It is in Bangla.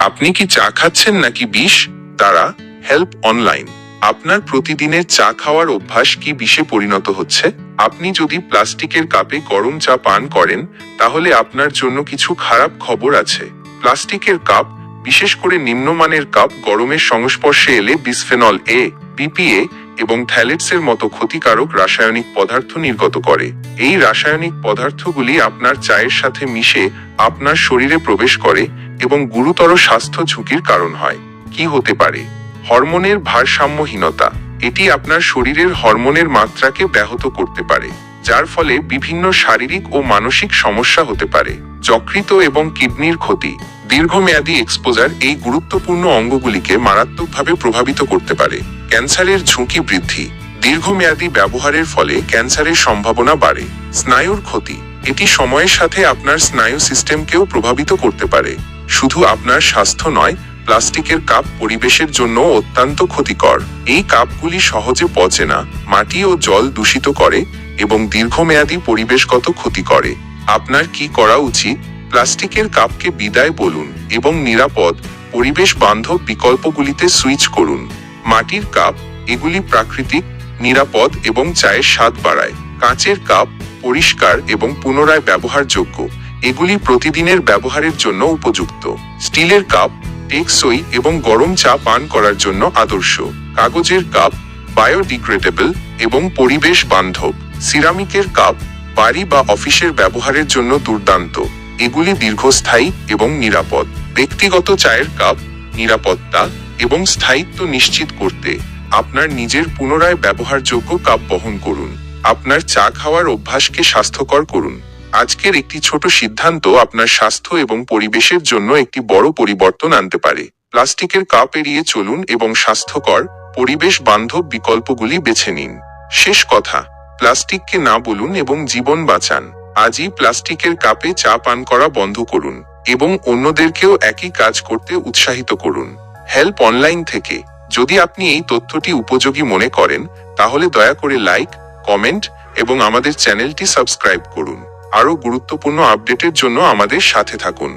আপনি কি চা খাচ্ছেন নাকি বিষ? তারা হেল্প অনলাইন। আপনার প্রতিদিনের চা খাওয়ার অভ্যাস কি বিষে পরিণত হচ্ছে? আপনি যদি প্লাস্টিকের কাপে গরম চা পান করেন, তাহলে আপনার জন্য কিছু খারাপ খবর আছে। প্লাস্টিকের কাপ, বিশেষ করে নিম্নমানের কাপ, গরমের সংস্পর্শে এলে বিসফেনল এ, বিপিএ এবং থ্যালেটসের মতো ক্ষতিকারক রাসায়নিক পদার্থ নির্গত করে। এই রাসায়নিক পদার্থগুলি আপনার চায়ের সাথে মিশে আপনার শরীরে প্রবেশ করে এবং গুরুতর স্বাস্থ্য ঝুঁকির কারণ হয়। কি হতে পারে? হরমোনের ভারসাম্যহীনতা। এটি আপনার শরীরের হরমোনের মাত্রাকে ব্যাহত করতে পারে, যার ফলে বিভিন্ন শারীরিক ও মানসিক সমস্যা হতে পারে। যকৃত এবং কিডনির ক্ষতি। দীর্ঘমেয়াদী এক্সপোজার এই গুরুত্বপূর্ণ অঙ্গগুলিকে মারাত্মকভাবে প্রভাবিত করতে পারে। ক্যান্সারের ঝুঁকি বৃদ্ধি। দীর্ঘমেয়াদী ব্যবহারের ফলে ক্যান্সারের সম্ভাবনা বাড়ে। স্নায়ুর ক্ষতি। এটি সময়ের সাথে আপনার স্নায়ু সিস্টেমকেও প্রভাবিত করতে পারে। শুধু আপনার স্বাস্থ্য নয়, প্লাস্টিকের কাপ পরিবেশের জন্য অত্যন্ত ক্ষতিকর। এই কাপগুলি সহজে পচে না, মাটি ও জল দূষিত করে এবং দীর্ঘমেয়াদী পরিবেশগত ক্ষতি করে। আপনার কি করা উচিত? প্লাস্টিকের কাপকে বিদায় বলুন এবং নিরাপদ, পরিবেশ বান্ধব বিকল্পগুলিতে সুইচ করুন। মাটির কাপ, এগুলি প্রাকৃতিক, নিরাপদ এবং চায়ের স্বাদ বাড়ায়। কাঁচের কাপ, পরিষ্কার এবং পুনরায় ব্যবহারযোগ্য, এগুলি প্রতিদিনের ব্যবহারের জন্য উপযুক্ত। স্টিলের কাপ, টেকসই এবং গরম চা পান করার জন্য আদর্শ। কাগজের কাপ, বায়োডিগ্রেডেবল এবং পরিবেশ বান্ধব। সিরামিকের কাপ, বাড়ি বা অফিসের ব্যবহারের জন্য দুর্দান্ত, এগুলি দীর্ঘস্থায়ী এবং নিরাপদ। ব্যক্তিগত চায়ের কাপ, নিরাপত্তা এবং স্থায়িত্ব নিশ্চিত করতে আপনার নিজের পুনরায় ব্যবহারযোগ্য কাপ বহন করুন। আপনার চা খাওয়ার অভ্যাসকে স্বাস্থ্যকর করুন। আজকের একটি ছোট সিদ্ধান্ত আপনার স্বাস্থ্য এবং পরিবেশের জন্য একটি বড় পরিবর্তন আনতে পারে। প্লাস্টিকের কাপ এড়িয়ে চলুন এবং স্বাস্থ্যকর, পরিবেশ বান্ধব বিকল্পগুলি বেছে নিন। শেষ কথা, প্লাস্টিককে না বলুন এবং জীবন বাঁচান। আজই প্লাস্টিকের কাপে চা পান করা বন্ধ করুন এবং অন্যদেরকেও একই কাজ করতে উৎসাহিত করুন। হেল্প অনলাইন থেকে। যদি আপনি এই তথ্যটি উপযোগী মনে করেন, তাহলে দয়া করে লাইক, কমেন্ট এবং আমাদের চ্যানেলটি সাবস্ক্রাইব করুন। আরও গুরুত্বপূর্ণ আপডেটের জন্য আমাদের সাথে থাকুন।